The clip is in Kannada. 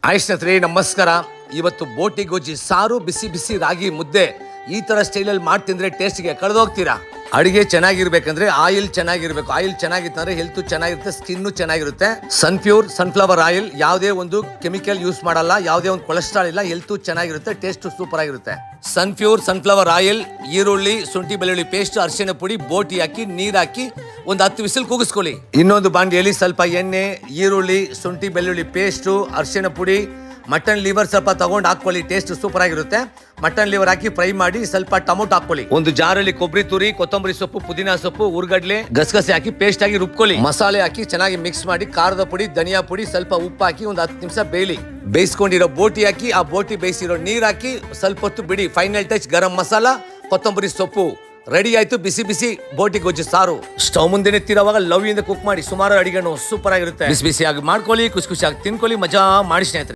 ಹಾಯ್ ಸ್ನೇಹಿತರೆ, ನಮಸ್ಕಾರ. ಇವತ್ತು ಬೋಟಿ ಗೊಜ್ಜಿ ಸಾರು, ಬಿಸಿ ಬಿಸಿ ರಾಗಿ ಮುದ್ದೆ ಈ ತರ ಸ್ಟೈಲಲ್ಲಿ ಮಾಡಿ ತಿಂದ್ರೆ ಟೇಸ್ಟ್ಗೆ ಕಳೆದೋಗ್ತೀರಾ. ಅಡಿಗೆ ಚೆನ್ನಾಗಿರ್ಬೇಕಂದ್ರೆ ಆಯಿಲ್ ಚೆನ್ನಾಗಿರ್ಬೇಕು. ಆಯಿಲ್ ಚೆನ್ನಾಗಿತ್ತಂದ್ರೆ ಹೆಲ್ತ್ ಚೆನ್ನಾಗಿರುತ್ತೆ, ಸ್ಕಿನ್ ಚೆನ್ನಾಗಿರುತ್ತೆ. ಸನ್ಫ್ಲವರ್ ಆಯಿಲ್, ಯಾವುದೇ ಒಂದು ಕೆಮಿಕಲ್ ಯೂಸ್ ಮಾಡಲ್ಲ, ಯಾವುದೇ ಒಂದು ಕೊಲೆಸ್ಟ್ರಾಲ್ ಇಲ್ಲ, ಹೆಲ್ತ್ ಚೆನ್ನಾಗಿರುತ್ತೆ, ಟೇಸ್ಟ್ ಸೂಪರ್ ಆಗಿರುತ್ತೆ. ಸನ್ಫ್ಲವರ್ ಆಯಿಲ್, ಈರುಳ್ಳಿ, ಶುಂಠಿ ಬೆಳ್ಳುಳ್ಳಿ ಪೇಸ್ಟ್, ಅರಿಶಿಣ ಪುಡಿ, ಬೋಟಿ ಹಾಕಿ ನೀರ್ ಹಾಕಿ ಒಂದು 10 ವಿಸಿಲ್ ಕೂಗಿಸ್ಕೊಳ್ಳಿ. ಇನ್ನೊಂದು ಬಾಂಡಿಯಲ್ಲಿ ಸ್ವಲ್ಪ ಎಣ್ಣೆ, ಈರುಳ್ಳಿ, ಶುಂಠಿ ಬೆಳ್ಳುಳ್ಳಿ ಪೇಸ್ಟು, ಅರಿಶಿಣ ಪುಡಿ, ಮಟನ್ ಲಿವರ್ ಸ್ವಲ್ಪ ತಗೊಂಡು ಹಾಕೊಳ್ಳಿ, ಟೇಸ್ಟ್ ಸೂಪರ್ ಆಗಿರುತ್ತೆ. ಮಟನ್ ಲಿವರ್ ಹಾಕಿ ಫ್ರೈ ಮಾಡಿ ಸ್ವಲ್ಪ ಟೊಮೊಟೊ ಹಾಕೊಳ್ಳಿ. ಒಂದು ಜಾರಲ್ಲಿ ಕೊಬ್ಬರಿ ತುರಿ, ಕೊತ್ತಂಬರಿ ಸೊಪ್ಪು, ಪುದೀನಾ ಸೊಪ್ಪು, ಉರ್ಗಡ್ಲೆ, ಗಸಗಸೆ ಹಾಕಿ ಪೇಸ್ಟ್ ಆಗಿ ರುಬ್ಕೊಳ್ಳಿ. ಮಸಾಲೆ ಹಾಕಿ ಚೆನ್ನಾಗಿ ಮಿಕ್ಸ್ ಮಾಡಿ ಖಾರದ ಪುಡಿ, ಧನಿಯಾ ಪುಡಿ, ಸ್ವಲ್ಪ ಉಪ್ಪು ಹಾಕಿ ಒಂದು 10 ನಿಮಿಷ ಬೇಯಲಿ. ಬೇಯಿಸ್ಕೊಂಡಿರೋ ಬೋಟಿ ಹಾಕಿ, ಆ ಬೋಟಿ ಬೇಯಿಸಿರೋ ನೀರ್ ಹಾಕಿ ಸ್ವಲ್ಪ ಹೊತ್ತು ಬಿಡಿ. ಫೈನಲ್ ಟಚ್ ಗರಂ ಮಸಾಲ, ಕೊತ್ತಂಬರಿ ಸೊಪ್ಪು, ರೆಡಿ ಆಯ್ತು ಬಿಸಿ ಬಿಸಿ ಬೋಟಿ ಗೊಜ್ಜು ಸಾರು. ಸ್ಟವ್ ಮುಂದೆ ಎತ್ತಿರುವಾಗ ಲವ್ ಇಂದ ಕುಕ್ ಮಾಡಿ ಸುಮಾರು ಅಡಿಗೆನು ಸೂಪರ್ ಆಗಿರುತ್ತೆ. ಬಿಸಿ ಬಿಸಿಯಾಗಿ ಮಾಡ್ಕೊಳ್ಳಿ, ಖುಷಿ ಖುಷಿಯಾಗಿ ತಿನ್ಕೊಳ್ಳಿ, ಮಜಾ ಮಾಡಿ ಸ್ನೇಹಿತರೆ.